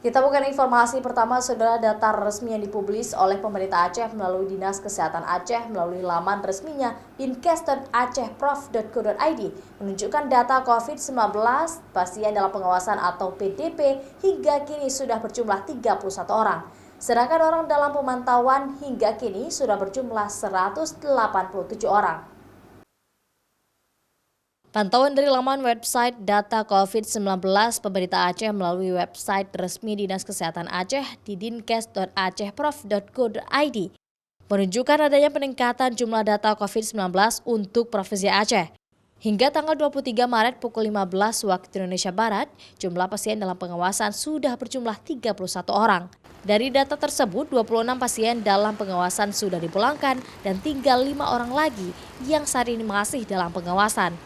Kita bukan informasi pertama, saudara. Data resmi yang dipublis oleh pemerintah Aceh melalui Dinas Kesehatan Aceh melalui laman resminya dinkes.acehprof.go.id menunjukkan data COVID-19 pasien dalam pengawasan atau PDP hingga kini sudah berjumlah 31 orang. Sedangkan orang dalam pemantauan hingga kini sudah berjumlah 187 orang. Pantauan dari laman website data COVID-19 pemerintah Aceh melalui website resmi Dinas Kesehatan Aceh di dinkes.acehprof.go.id menunjukkan adanya peningkatan jumlah data COVID-19 untuk Provinsi Aceh. Hingga tanggal 23 Maret pukul 15 waktu Indonesia Barat, jumlah pasien dalam pengawasan sudah berjumlah 31 orang. Dari data tersebut, 26 pasien dalam pengawasan sudah dipulangkan dan tinggal 5 orang lagi yang saat ini masih dalam pengawasan.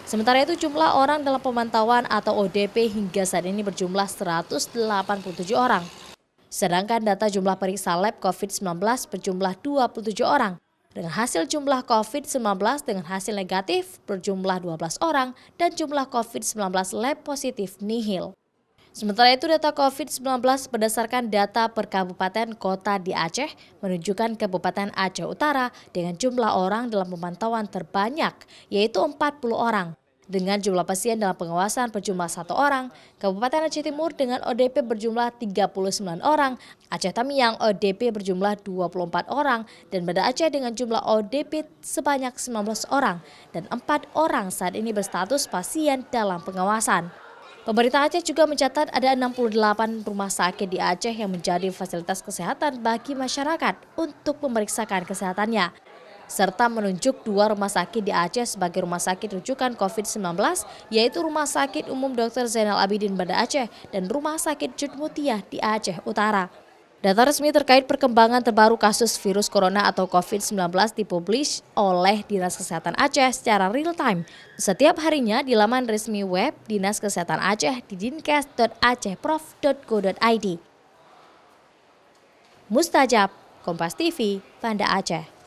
Sementara itu jumlah orang dalam pemantauan atau ODP hingga saat ini berjumlah 187 orang. Sedangkan data jumlah periksa lab COVID-19 berjumlah 27 orang. Dengan hasil jumlah COVID-19 dengan hasil negatif berjumlah 12 orang dan jumlah COVID-19 lab positif nihil. Sementara itu data COVID-19 berdasarkan data per kabupaten kota di Aceh menunjukkan Kabupaten Aceh Utara dengan jumlah orang dalam pemantauan terbanyak yaitu 40 orang. Dengan jumlah pasien dalam pengawasan berjumlah 1 orang, Kabupaten Aceh Timur dengan ODP berjumlah 39 orang, Aceh Tamiang ODP berjumlah 24 orang, dan Banda Aceh dengan jumlah ODP sebanyak 19 orang, dan 4 orang saat ini berstatus pasien dalam pengawasan. Pemerintah Aceh juga mencatat ada 68 rumah sakit di Aceh yang menjadi fasilitas kesehatan bagi masyarakat untuk memeriksakan kesehatannya, serta menunjuk 2 rumah sakit di Aceh sebagai rumah sakit rujukan COVID-19, yaitu Rumah Sakit Umum Dr. Zainal Abidin Banda Aceh dan Rumah Sakit Judmutia di Aceh Utara. Data resmi terkait perkembangan terbaru kasus virus corona atau COVID-19 dipublish oleh Dinas Kesehatan Aceh secara real time setiap harinya di laman resmi web Dinas Kesehatan Aceh di dinkes.acehprof.go.id. Mustajab, Kompas TV, Banda Aceh.